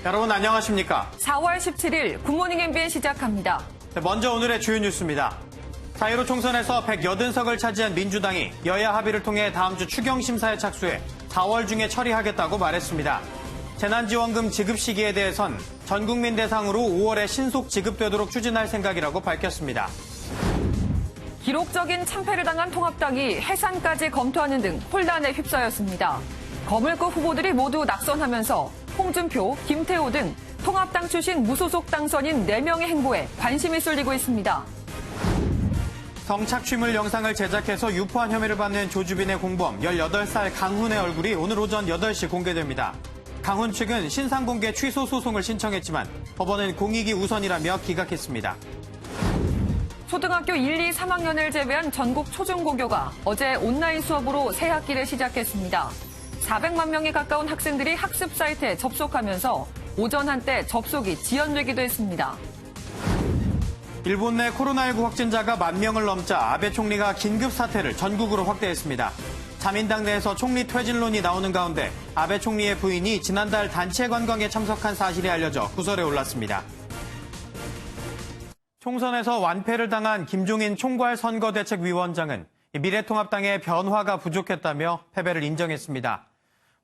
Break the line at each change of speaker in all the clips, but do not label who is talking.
여러분 안녕하십니까?
4월 17일 굿모닝 MBN 시작합니다.
먼저 오늘의 주요 뉴스입니다. 4.15 총선에서 180석을 차지한 민주당이 여야 합의를 통해 다음 주 추경 심사에 착수해 4월 중에 처리하겠다고 말했습니다. 재난지원금 지급 시기에 대해선 전 국민 대상으로 5월에 신속 지급되도록 추진할 생각이라고 밝혔습니다.
기록적인 참패를 당한 통합당이 해산까지 검토하는 등 혼란에 휩싸였습니다. 거물급 후보들이 모두 낙선하면서 홍준표, 김태호 등 통합당 출신 무소속 당선인 4명의 행보에 관심이 쏠리고 있습니다.
성착취물 영상을 제작해서 유포한 혐의를 받는 조주빈의 공범 18살 강훈의 얼굴이 오늘 오전 8시 공개됩니다. 강훈 측은 신상공개 취소 소송을 신청했지만 법원은 공익이 우선이라며 기각했습니다.
초등학교 1, 2, 3학년을 제외한 전국 초중고교가 어제 온라인 수업으로 새 학기를 시작했습니다. 400만 명에 가까운 학생들이 학습 사이트에 접속하면서 오전 한때 접속이 지연되기도 했습니다.
일본 내 코로나19 확진자가 10,000명을 넘자 아베 총리가 긴급 사퇴를 전국으로 확대했습니다. 자민당 내에서 총리 퇴진론이 나오는 가운데 아베 총리의 부인이 지난달 단체 관광에 참석한 사실이 알려져 구설에 올랐습니다. 총선에서 완패를 당한 김종인 총괄선거대책위원장은 미래통합당의 변화가 부족했다며 패배를 인정했습니다.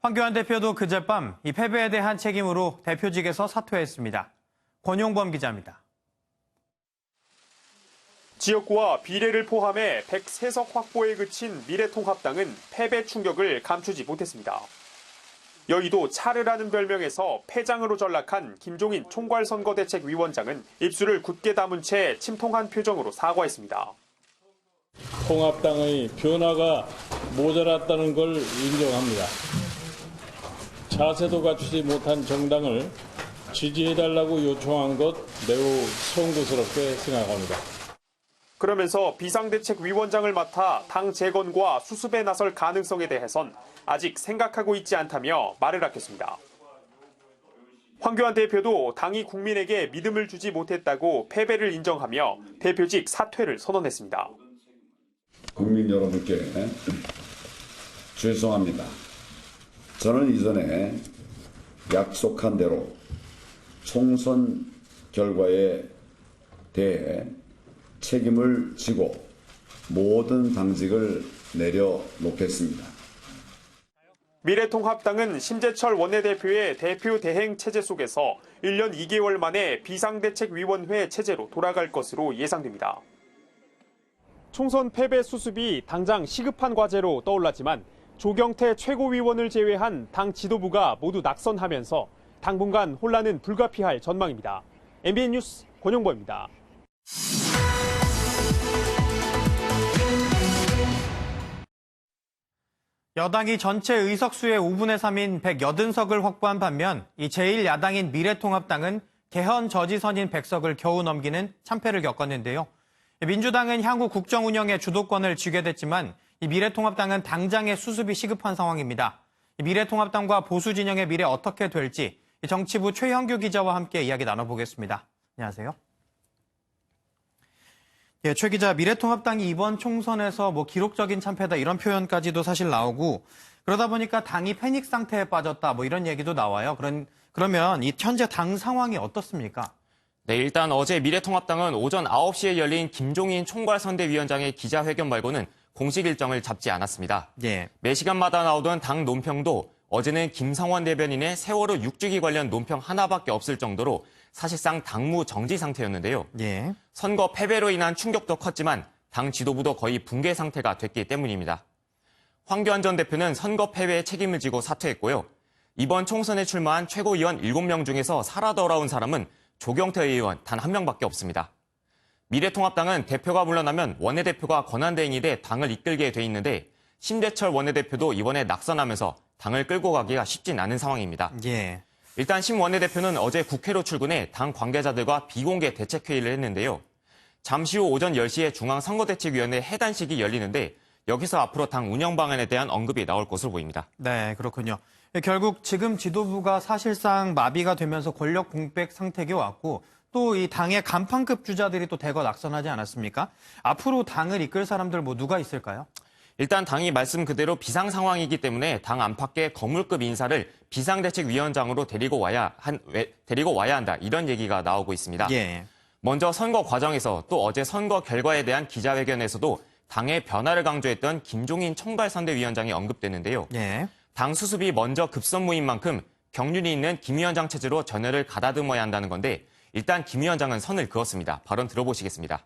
황교안 대표도 그젯밤 이 패배에 대한 책임으로 대표직에서 사퇴했습니다. 권용범 기자입니다.
지역구와 비례를 포함해 103석 확보에 그친 미래통합당은 패배 충격을 감추지 못했습니다. 여의도 차르라는 별명에서 패장으로 전락한 김종인 총괄선거대책위원장은 입술을 굳게 다문 채 침통한 표정으로 사과했습니다.
통합당의 변화가 모자랐다는 걸 인정합니다. 자세도 갖추지 못한 정당을 지지해달라고 요청한 것 매우 송구스럽게 생각합니다.
그러면서 비상대책위원장을 맡아 당 재건과 수습에 나설 가능성에 대해선 아직 생각하고 있지 않다며 말을 아꼈습니다. 황교안 대표도 당이 국민에게 믿음을 주지 못했다고 패배를 인정하며 대표직 사퇴를 선언했습니다.
국민 여러분께 죄송합니다. 저는 이전에 약속한 대로 총선 결과에 대해 책임을 지고 모든 당직을 내려놓겠습니다.
미래통합당은 심재철 원내대표의 대표 대행 체제 속에서 1년 2개월 만에 비상대책위원회 체제로 돌아갈 것으로 예상됩니다. 총선 패배 수습이 당장 시급한 과제로 떠올랐지만 조경태 최고위원을 제외한 당 지도부가 모두 낙선하면서 당분간 혼란은 불가피할 전망입니다. MBN 뉴스 권용보입니다.
여당이 전체 의석수의 5분의 3인 180석을 확보한 반면 이 제1야당인 미래통합당은 개헌 저지선인 100석을 겨우 넘기는 참패를 겪었는데요. 민주당은 향후 국정 운영의 주도권을 쥐게 됐지만 이 미래통합당은 당장의 수습이 시급한 상황입니다. 미래통합당과 보수 진영의 미래 어떻게 될지 정치부 최형규 기자와 함께 이야기 나눠보겠습니다. 안녕하세요. 예, 최 기자, 미래통합당이 이번 총선에서 기록적인 참패다 이런 표현까지도 사실 나오고 그러다 보니까 당이 패닉 상태에 빠졌다 이런 얘기도 나와요. 그러면 이 현재 당 상황이 어떻습니까?
네, 일단 어제 미래통합당은 오전 9시에 열린 김종인 총괄선대위원장의 기자회견 말고는 공식 일정을 잡지 않았습니다.
예.
매 시간마다 나오던 당 논평도 어제는 김상원 대변인의 세월호 6주기 관련 논평 하나밖에 없을 정도로 사실상 당무 정지 상태였는데요.
예.
선거 패배로 인한 충격도 컸지만 당 지도부도 거의 붕괴 상태가 됐기 때문입니다. 황교안 전 대표는 선거 패배에 책임을 지고 사퇴했고요. 이번 총선에 출마한 최고위원 7명 중에서 살아 돌아온 사람은 조경태 의원 단 1명밖에 없습니다. 미래통합당은 대표가 물러나면 원내대표가 권한대행이 돼 당을 이끌게 돼 있는데 심재철 원내대표도 이번에 낙선하면서 당을 끌고 가기가 쉽진 않은 상황입니다.
예.
일단 심 원내대표는 어제 국회로 출근해 당 관계자들과 비공개 대책회의를 했는데요. 잠시 후 오전 10시에 중앙선거대책위원회 해단식이 열리는데 여기서 앞으로 당 운영 방안에 대한 언급이 나올 것으로 보입니다.
네, 그렇군요. 결국 지금 지도부가 사실상 마비가 되면서 권력 공백 상태에 왔고 또 이 당의 간판급 주자들이 또 대거 낙선하지 않았습니까? 앞으로 당을 이끌 사람들 누가 있을까요?
일단 당이 말씀 그대로 비상 상황이기 때문에 당 안팎의 거물급 인사를 비상대책위원장으로 데리고 와야 한다. 이런 얘기가 나오고 있습니다.
예.
먼저 선거 과정에서 또 어제 선거 결과에 대한 기자회견에서도 당의 변화를 강조했던 김종인 총괄선대위원장이 언급되는데요.
예.
당 수습이 먼저 급선무인 만큼 경륜이 있는 김 위원장 체제로 전열을 가다듬어야 한다는 건데 일단 김 위원장은 선을 그었습니다. 발언 들어보시겠습니다.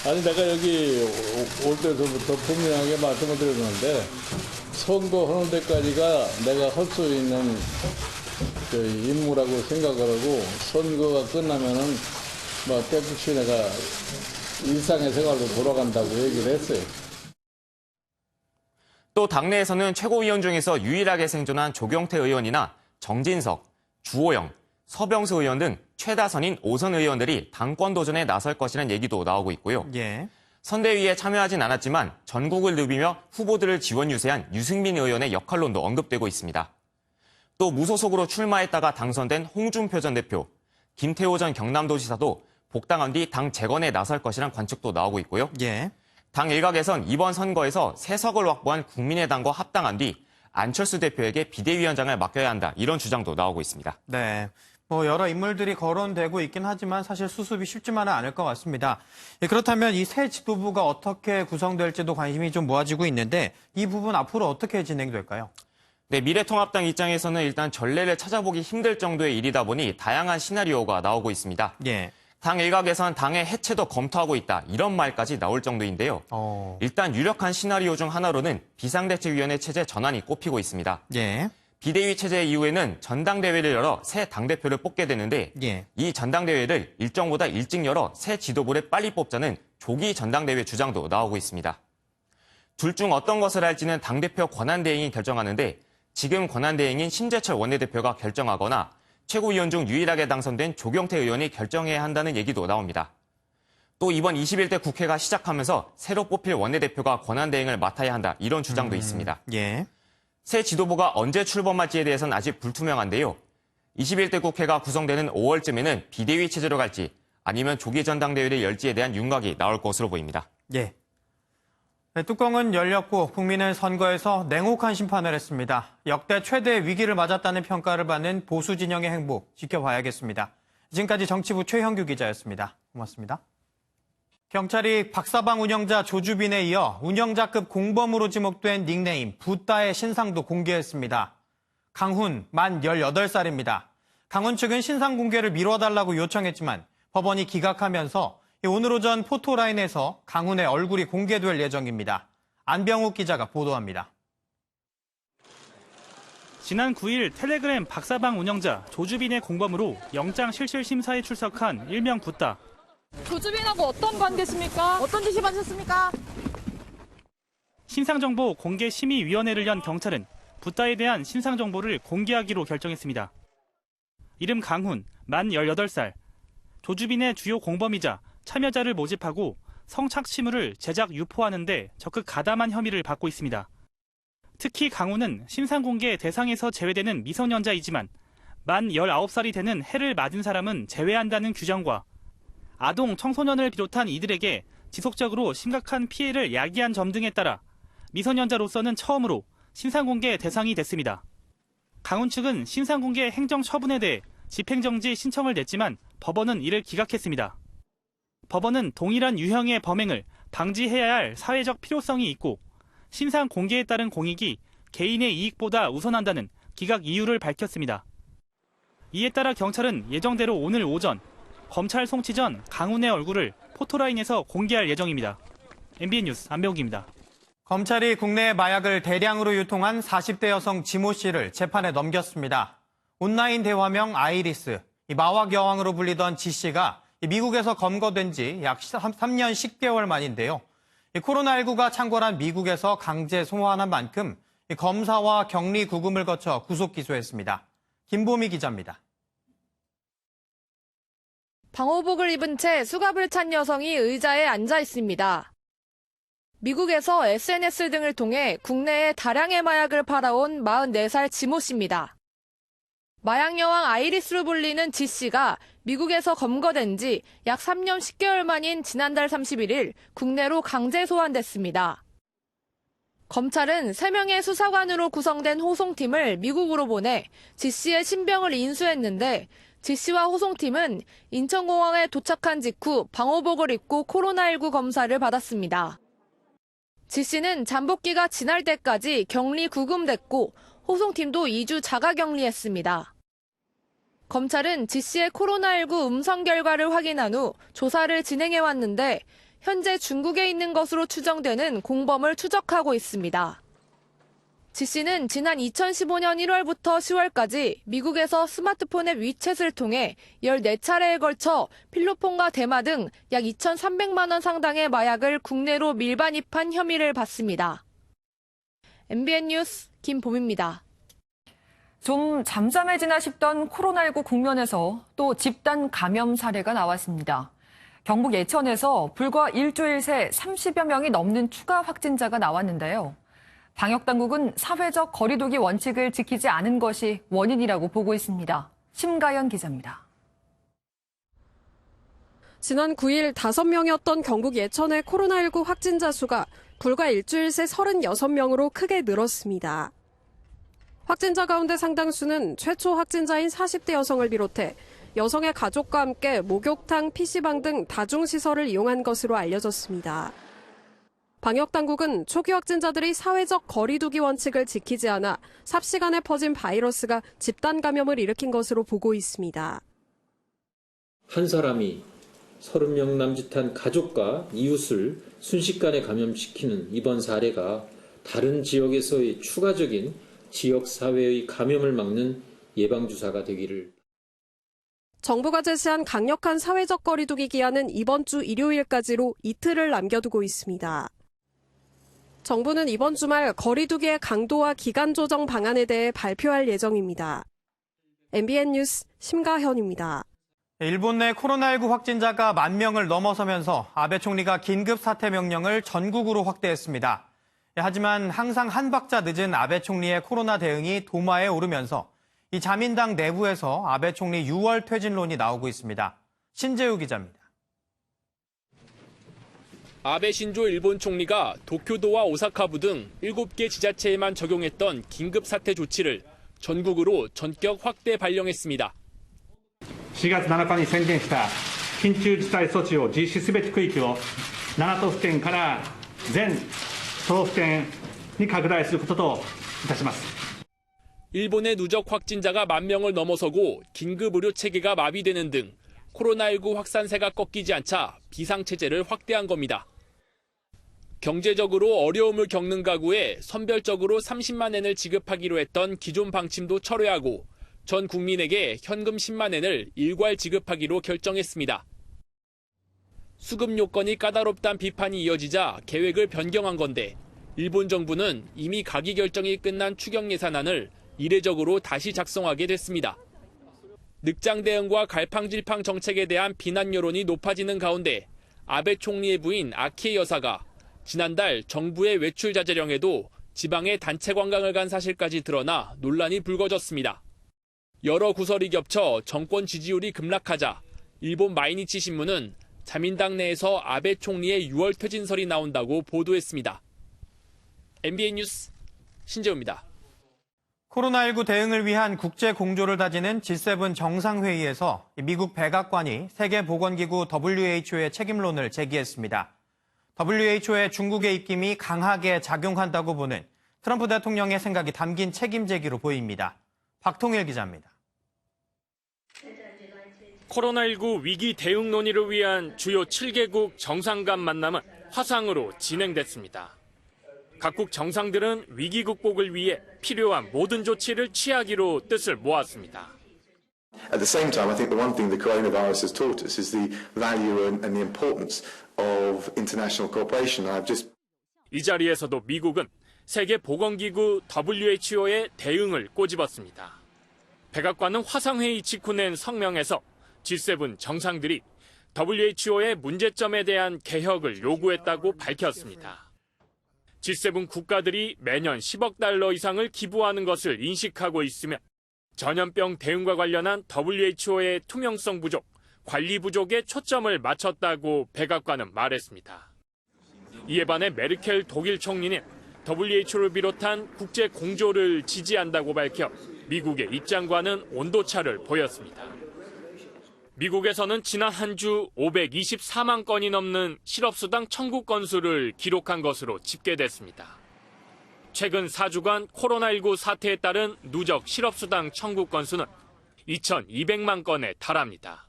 아니 내가 여기 올 때서부터 분명하게 말씀을 드렸는데 선거하는 데까지가 내가 할 수 있는 임무라고 생각을 하고 선거가 끝나면은 뭐 때없이 내가 일상의 생활로 돌아간다고 얘기를 했어요.
또 당내에서는 최고위원 중에서 유일하게 생존한 조경태 의원이나 정진석, 주호영, 서병수 의원 등 최다선인 5선 의원들이 당권 도전에 나설 것이라는 얘기도 나오고 있고요.
예.
선대위에 참여하진 않았지만 전국을 누비며 후보들을 지원 유세한 유승민 의원의 역할론도 언급되고 있습니다. 또 무소속으로 출마했다가 당선된 홍준표 전 대표, 김태호 전 경남도지사도 복당한 뒤 당 재건에 나설 것이란 관측도 나오고 있고요.
예.
당 일각에선 이번 선거에서 3석을 확보한 국민의당과 합당한 뒤 안철수 대표에게 비대위원장을 맡겨야 한다. 이런 주장도 나오고 있습니다.
네. 뭐 여러 인물들이 거론되고 있긴 하지만 사실 수습이 쉽지만은 않을 것 같습니다. 예, 그렇다면 이 새 지도부가 어떻게 구성될지도 관심이 좀 모아지고 있는데 이 부분 앞으로 어떻게 진행될까요?
네, 미래통합당 입장에서는 일단 전례를 찾아보기 힘들 정도의 일이다 보니 다양한 시나리오가 나오고 있습니다.
예.
당 일각에선 당의 해체도 검토하고 있다. 이런 말까지 나올 정도인데요. 일단 유력한 시나리오 중 하나로는 비상대책위원회 체제 전환이 꼽히고 있습니다.
예.
비대위 체제 이후에는 전당대회를 열어 새 당대표를 뽑게 되는데
예.
이 전당대회를 일정보다 일찍 열어 새 지도부를 빨리 뽑자는 조기 전당대회 주장도 나오고 있습니다. 둘 중 어떤 것을 할지는 당대표 권한대행이 결정하는데 지금 권한대행인 심재철 원내대표가 결정하거나 최고위원 중 유일하게 당선된 조경태 의원이 결정해야 한다는 얘기도 나옵니다. 또 이번 21대 국회가 시작하면서 새로 뽑힐 원내대표가 권한대행을 맡아야 한다. 이런 주장도 있습니다.
예.
새 지도부가 언제 출범할지에 대해서는 아직 불투명한데요. 21대 국회가 구성되는 5월쯤에는 비대위 체제로 갈지 아니면 조기 전당대회를 열지에 대한 윤곽이 나올 것으로 보입니다.
예. 네, 뚜껑은 열렸고 국민은 선거에서 냉혹한 심판을 했습니다. 역대 최대 위기를 맞았다는 평가를 받는 보수 진영의 행보 지켜봐야겠습니다. 지금까지 정치부 최형규 기자였습니다. 고맙습니다. 경찰이 박사방 운영자 조주빈에 이어 운영자급 공범으로 지목된 닉네임 붓다의 신상도 공개했습니다. 강훈, 만 18살입니다. 강훈 측은 신상 공개를 미뤄달라고 요청했지만 법원이 기각하면서 오늘 오전 포토라인에서 강훈의 얼굴이 공개될 예정입니다. 안병욱 기자가 보도합니다.
지난 9일 텔레그램 박사방 운영자 조주빈의 공범으로 영장 실질 심사에 출석한 일명 붓다.
조주빈하고 어떤 관계십니까? 어떤 짓이 받으셨습니까?
신상정보 공개심의위원회를 연 경찰은 붓다에 대한 신상정보를 공개하기로 결정했습니다. 이름 강훈, 만 18살. 조주빈의 주요 공범이자 참여자를 모집하고 성착취물을 제작 유포하는 데 적극 가담한 혐의를 받고 있습니다. 특히 강훈은 신상공개 대상에서 제외되는 미성년자이지만 만 19살이 되는 해를 맞은 사람은 제외한다는 규정과 아동, 청소년을 비롯한 이들에게 지속적으로 심각한 피해를 야기한 점 등에 따라 미성년자로서는 처음으로 신상공개 대상이 됐습니다. 강훈 측은 신상공개 행정처분에 대해 집행정지 신청을 냈지만 법원은 이를 기각했습니다. 법원은 동일한 유형의 범행을 방지해야 할 사회적 필요성이 있고 신상 공개에 따른 공익이 개인의 이익보다 우선한다는 기각 이유를 밝혔습니다. 이에 따라 경찰은 예정대로 오늘 오전 검찰 송치 전 강훈의 얼굴을 포토라인에서 공개할 예정입니다. MBN 뉴스 안병욱입니다.
검찰이 국내에 마약을 대량으로 유통한 40대 여성 지모 씨를 재판에 넘겼습니다. 온라인 대화명 아이리스, 마약 여왕으로 불리던 지 씨가 미국에서 검거된 지 약 3년 10개월 만인데요. 코로나19가 창궐한 미국에서 강제 송환한 만큼 검사와 격리 구금을 거쳐 구속 기소했습니다. 김보미 기자입니다.
방호복을 입은 채 수갑을 찬 여성이 의자에 앉아 있습니다. 미국에서 SNS 등을 통해 국내에 다량의 마약을 팔아온 44살 지모 씨입니다. 마약 여왕 아이리스로 불리는 지 씨가 미국에서 검거된 지 약 3년 10개월 만인 지난달 31일 국내로 강제 소환됐습니다. 검찰은 3명의 수사관으로 구성된 호송팀을 미국으로 보내 지 씨의 신병을 인수했는데 지 씨와 호송팀은 인천공항에 도착한 직후 방호복을 입고 코로나19 검사를 받았습니다. 지 씨는 잠복기가 지날 때까지 격리 구금됐고 호송팀도 2주 자가격리했습니다. 검찰은 지 씨의 코로나19 음성 결과를 확인한 후 조사를 진행해왔는데 현재 중국에 있는 것으로 추정되는 공범을 추적하고 있습니다. 지 씨는 지난 2015년 1월부터 10월까지 미국에서 스마트폰의 위챗을 통해 14차례에 걸쳐 필로폰과 대마 등 약 2,300만 원 상당의 마약을 국내로 밀반입한 혐의를 받습니다. MBN 뉴스 김봄입니다.
좀 잠잠해지나 싶던 코로나19 국면에서 또 집단 감염 사례가 나왔습니다. 경북 예천에서 불과 일주일 새 30여 명이 넘는 추가 확진자가 나왔는데요. 방역당국은 사회적 거리두기 원칙을 지키지 않은 것이 원인이라고 보고 있습니다. 심가연 기자입니다.
지난 9일 5명이었던 경북 예천의 코로나19 확진자 수가 불과 일주일 새 36명으로 크게 늘었습니다. 확진자 가운데 상당수는 최초 확진자인 40대 여성을 비롯해 여성의 가족과 함께 목욕탕, PC방 등 다중시설을 이용한 것으로 알려졌습니다. 방역당국은 초기 확진자들이 사회적 거리두기 원칙을 지키지 않아 삽시간에 퍼진 바이러스가 집단 감염을 일으킨 것으로 보고 있습니다.
한 사람이 30명 남짓한 가족과 이웃을 순식간에 감염시키는 이번 사례가 다른 지역에서의 추가적인 지역사회의 감염을 막는 예방주사가 되기를.
정부가 제시한 강력한 사회적 거리두기 기한은 이번 주 일요일까지로 이틀을 남겨두고 있습니다. 정부는 이번 주말 거리두기의 강도와 기간 조정 방안에 대해 발표할 예정입니다. MBN 뉴스 심가현입니다.
일본 내 코로나19 확진자가 10,000명을 넘어서면서 아베 총리가 긴급 사퇴 명령을 전국으로 확대했습니다. 하지만 항상 한 박자 늦은 아베 총리의 코로나 대응이 도마에 오르면서 이 자민당 내부에서 아베 총리 6월 퇴진론이 나오고 있습니다. 신재우 기자입니다.
아베 신조 일본 총리가 도쿄도와 오사카부 등 7개 지자체에만 적용했던 긴급 사태 조치를 전국으로 전격 확대 발령했습니다.
4月7日に宣言した緊急事態措置を実施すべき区域を7都府県から全都道府県に拡大することといたします。
일본의 누적 확진자가 10,000명을 넘어서고 긴급 의료 체계가 마비되는 등 코로나19 확산세가 꺾이지 않자 비상체제를 확대한 겁니다. 경제적으로 어려움을 겪는 가구에 선별적으로 30만 엔을 지급하기로 했던 기존 방침도 철회하고 전 국민에게 현금 10만 엔을 일괄 지급하기로 결정했습니다. 수급 요건이 까다롭다는 비판이 이어지자 계획을 변경한 건데 일본 정부는 이미 가기 결정이 끝난 추경 예산안을 이례적으로 다시 작성하게 됐습니다. 늑장 대응과 갈팡질팡 정책에 대한 비난 여론이 높아지는 가운데 아베 총리의 부인 아키에 여사가 지난달 정부의 외출 자제령에도 지방에 단체 관광을 간 사실까지 드러나 논란이 불거졌습니다. 여러 구설이 겹쳐 정권 지지율이 급락하자 일본 마이니치 신문은 자민당 내에서 아베 총리의 6월 퇴진설이 나온다고 보도했습니다. MBN 뉴스 신재우입니다.
코로나19 대응을 위한 국제 공조를 다지는 G7 정상회의에서 미국 백악관이 세계보건기구 WHO의 책임론을 제기했습니다. WHO의 중국의 입김이 강하게 작용한다고 보는 트럼프 대통령의 생각이 담긴 책임 제기로 보입니다. 박통일 기자입니다.
코로나19 위기 대응 논의를 위한 주요 7개국 정상 간 만남은 화상으로 진행됐습니다. 각국 정상들은 위기 극복을 위해 필요한 모든 조치를 취하기로 뜻을 모았습니다.
At the same time, I think the one thing the coronavirus has taught us is the value and the importance of international cooperation.
이 자리에서도 미국은 세계보건기구 WHO의 대응을 꼬집었습니다. 백악관은 화상회의 직후 낸 성명에서 G7 정상들이 WHO의 문제점에 대한 개혁을 요구했다고 밝혔습니다. G7 국가들이 매년 10억 달러 이상을 기부하는 것을 인식하고 있으며 전염병 대응과 관련한 WHO의 투명성 부족, 관리 부족에 초점을 맞췄다고 백악관은 말했습니다. 이에 반해 메르켈 독일 총리는 WHO를 비롯한 국제 공조를 지지한다고 밝혀 미국의 입장과는 온도차를 보였습니다. 미국에서는 지난 한 주 524만 건이 넘는 실업수당 청구 건수를 기록한 것으로 집계됐습니다. 최근 4주간 코로나19 사태에 따른 누적 실업수당 청구 건수는 2,200만 건에 달합니다.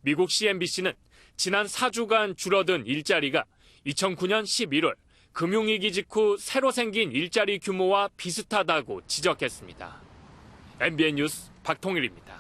미국 CNBC는 지난 4주간 줄어든 일자리가 2009년 11월 금융위기 직후 새로 생긴 일자리 규모와 비슷하다고 지적했습니다. MBN 뉴스 박통일입니다.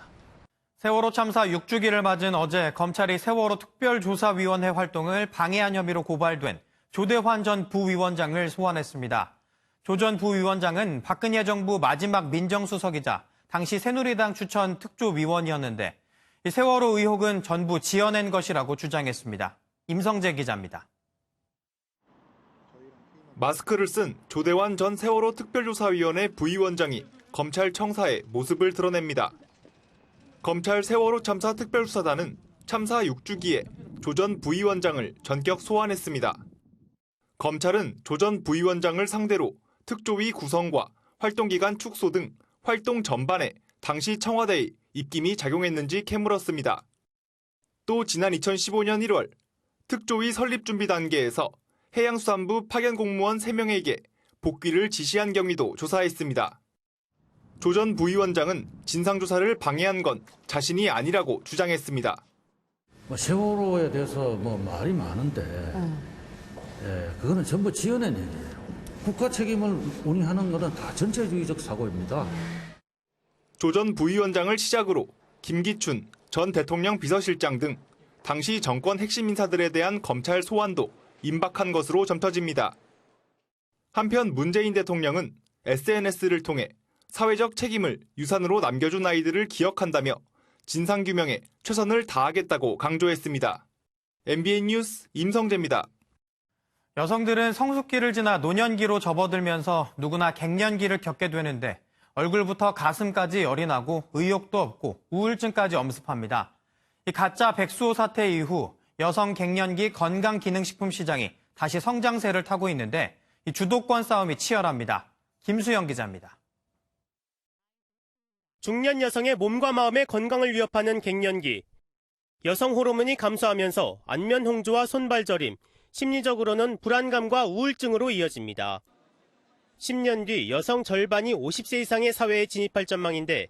세월호 참사 6주기를 맞은 어제 검찰이 세월호 특별조사위원회 활동을 방해한 혐의로 고발된 조대환 전 부위원장을 소환했습니다. 조 전 부위원장은 박근혜 정부 마지막 민정수석이자 당시 새누리당 추천 특조위원이었는데 이 세월호 의혹은 전부 지어낸 것이라고 주장했습니다. 임성재 기자입니다.
마스크를 쓴 조대환 전 세월호 특별조사위원회 부위원장이 검찰 청사에 모습을 드러냅니다. 검찰 세월호 참사 특별수사단은 참사 6주기에 조 전 부위원장을 전격 소환했습니다. 검찰은 조 전 부위원장을 상대로 특조위 구성과 활동기간 축소 등 활동 전반에 당시 청와대의 입김이 작용했는지 캐물었습니다. 또 지난 2015년 1월 특조위 설립 준비 단계에서 해양수산부 파견 공무원 3명에게 복귀를 지시한 경위도 조사했습니다. 조 전 부위원장은 진상조사를 방해한 건 자신이 아니라고 주장했습니다.
세월호에 대해서 말이 많은데 그거는 전부 지어낸 얘기예요. 국가 책임을 운행하는 것은 다 전체주의적 사고입니다.
조 전 부위원장을 시작으로 김기춘 전 대통령 비서실장 등 당시 정권 핵심 인사들에 대한 검찰 소환도 임박한 것으로 점쳐집니다. 한편 문재인 대통령은 SNS를 통해 사회적 책임을 유산으로 남겨준 아이들을 기억한다며 진상규명에 최선을 다하겠다고 강조했습니다. MBN 뉴스 임성재입니다.
여성들은 성숙기를 지나 노년기로 접어들면서 누구나 갱년기를 겪게 되는데 얼굴부터 가슴까지 열이 나고 의욕도 없고 우울증까지 엄습합니다. 이 가짜 백수호 사태 이후 여성 갱년기 건강기능식품 시장이 다시 성장세를 타고 있는데 이 주도권 싸움이 치열합니다. 김수영 기자입니다.
중년 여성의 몸과 마음의 건강을 위협하는 갱년기. 여성 호르몬이 감소하면서 안면 홍조와 손발 저림, 심리적으로는 불안감과 우울증으로 이어집니다. 10년 뒤 여성 절반이 50세 이상의 사회에 진입할 전망인데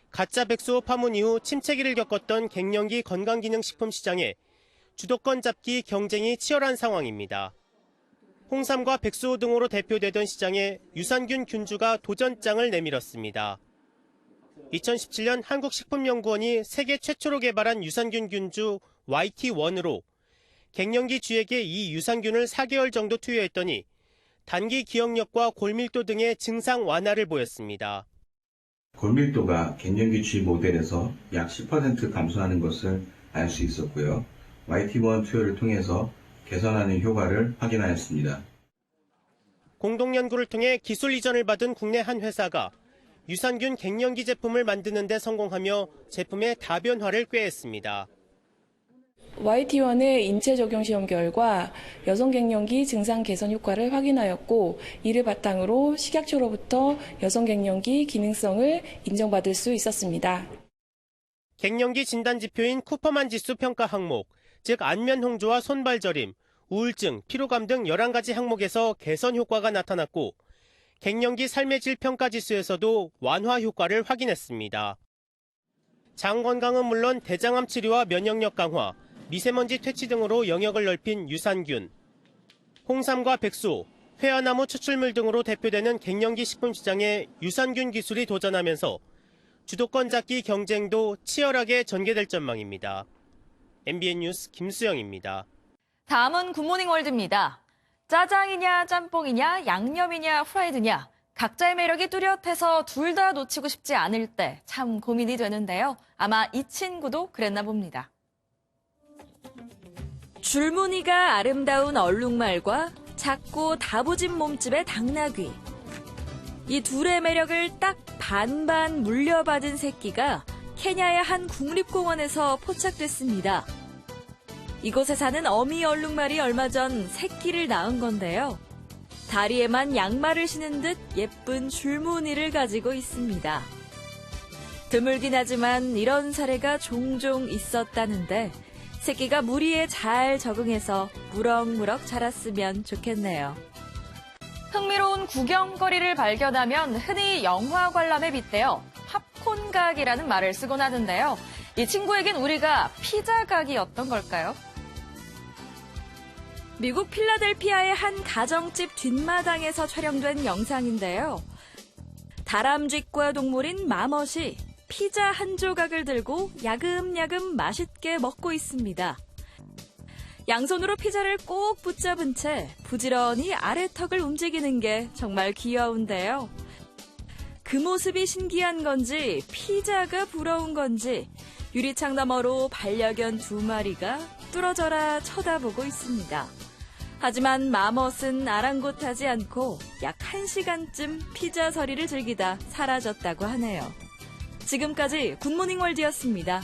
가짜 백수호 파문 이후 침체기를 겪었던 갱년기 건강기능식품 시장에 주도권 잡기 경쟁이 치열한 상황입니다. 홍삼과 백수호 등으로 대표되던 시장에 유산균 균주가 도전장을 내밀었습니다. 2017년 한국식품연구원이 세계 최초로 개발한 유산균 균주 YT1으로 갱년기 쥐에게 이 유산균을 4개월 정도 투여했더니 단기 기억력과 골밀도 등의 증상 완화를 보였습니다.
골밀도가 갱년기 쥐 모델에서 약 10% 감소하는 것을 알 수 있었고요. YT1 투여를 통해서 개선하는 효과를 확인하였습니다.
공동 연구를 통해 기술 이전을 받은 국내 한 회사가 유산균 갱년기 제품을 만드는 데 성공하며 제품의 다변화를 꾀했습니다.
YT1의 인체 적용 시험 결과 여성 갱년기 증상 개선 효과를 확인하였고 이를 바탕으로 식약처로부터 여성 갱년기 기능성을 인정받을 수 있었습니다.
갱년기 진단 지표인 쿠퍼만 지수 평가 항목, 즉 안면 홍조와 손발 저림, 우울증, 피로감 등 11가지 항목에서 개선 효과가 나타났고 갱년기 삶의 질 평가 지수에서도 완화 효과를 확인했습니다. 장 건강은 물론 대장암 치료와 면역력 강화, 미세먼지 퇴치 등으로 영역을 넓힌 유산균, 홍삼과 백수, 회화나무 추출물 등으로 대표되는 갱년기 식품 시장에 유산균 기술이 도전하면서 주도권 잡기 경쟁도 치열하게 전개될 전망입니다. MBN 뉴스 김수영입니다.
다음은 굿모닝 월드입니다. 짜장이냐 짬뽕이냐 양념이냐 후라이드냐 각자의 매력이 뚜렷해서 둘 다 놓치고 싶지 않을 때 참 고민이 되는데요. 아마 이 친구도 그랬나 봅니다. 줄무늬가 아름다운 얼룩말과 작고 다부진 몸집의 당나귀.
이 둘의 매력을 딱 반반 물려받은 새끼가 케냐의 한 국립공원에서 포착됐습니다. 이곳에 사는 어미 얼룩말이 얼마 전 새끼를 낳은 건데요. 다리에만 양말을 신은 듯 예쁜 줄무늬를 가지고 있습니다. 드물긴 하지만 이런 사례가 종종 있었다는데 새끼가 무리에 잘 적응해서 무럭무럭 자랐으면 좋겠네요.
흥미로운 구경거리를 발견하면 흔히 영화 관람에 빗대어 팝콘각이라는 말을 쓰곤 하는데요. 이 친구에겐 우리가 피자각이었던 걸까요?
미국 필라델피아의 한 가정집 뒷마당에서 촬영된 영상인데요. 다람쥐과 동물인 마멋이 피자 한 조각을 들고 야금야금 맛있게 먹고 있습니다. 양손으로 피자를 꼭 붙잡은 채 부지런히 아래턱을 움직이는 게 정말 귀여운데요. 그 모습이 신기한 건지 피자가 부러운 건지 유리창 너머로 반려견 2마리가 뚫어져라 쳐다보고 있습니다. 하지만 마멋은 아랑곳하지 않고 약 1시간쯤 피자 서리를 즐기다 사라졌다고 하네요. 지금까지 굿모닝 월드였습니다.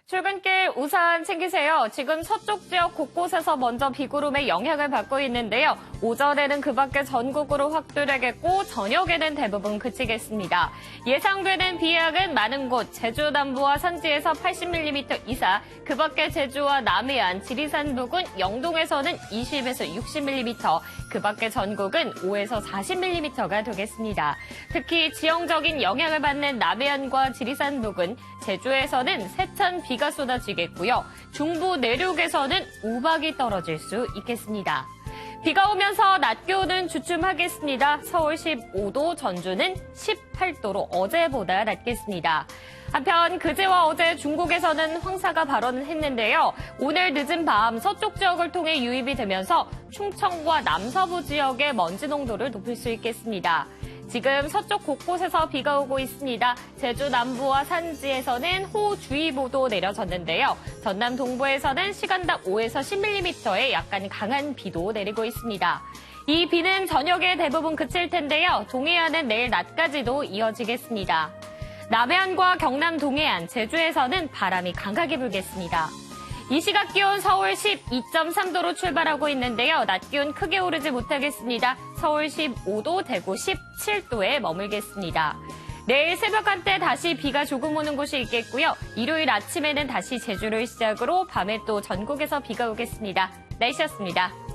출근길 우산 챙기세요. 지금 서쪽 지역 곳곳에서 먼저 비구름의 영향을 받고 있는데요. 오전에는 그 밖에 전국으로 확대되겠고 저녁에는 대부분 그치겠습니다. 예상되는 비양은 많은 곳, 제주 남부와 산지에서 80mm 이상, 그 밖에 제주와 남해안, 지리산 부근, 영동에서는 20에서 60mm, 그 밖에 전국은 5에서 40mm가 되겠습니다. 특히 지형적인 영향을 받는 남해안과 지리산 부근, 제주에서는 세찬 비가 쏟아지겠고요. 중부 내륙에서는 우박이 떨어질 수 있겠습니다. 비가 오면서 낮 기온은 주춤하겠습니다. 서울 15도, 전주는 18도로 어제보다 낮겠습니다. 한편 그제와 어제 중국에서는 황사가 발원을 했는데요. 오늘 늦은 밤 서쪽 지역을 통해 유입이 되면서 충청과 남서부 지역의 먼지 농도를 높일 수 있겠습니다. 지금 서쪽 곳곳에서 비가 오고 있습니다. 제주 남부와 산지에서는 호우주의보도 내려졌는데요. 전남 동부에서는 시간당 5에서 10mm의 약간 강한 비도 내리고 있습니다. 이 비는 저녁에 대부분 그칠 텐데요. 동해안은 내일 낮까지도 이어지겠습니다. 남해안과 경남 동해안, 제주에서는 바람이 강하게 불겠습니다. 이 시각 기온 서울 12.3도로 출발하고 있는데요. 낮 기온 크게 오르지 못하겠습니다. 서울 15도, 대구 17도에 머물겠습니다. 내일 새벽 한때 다시 비가 조금 오는 곳이 있겠고요. 일요일 아침에는 다시 제주를 시작으로 밤에 또 전국에서 비가 오겠습니다. 날씨였습니다.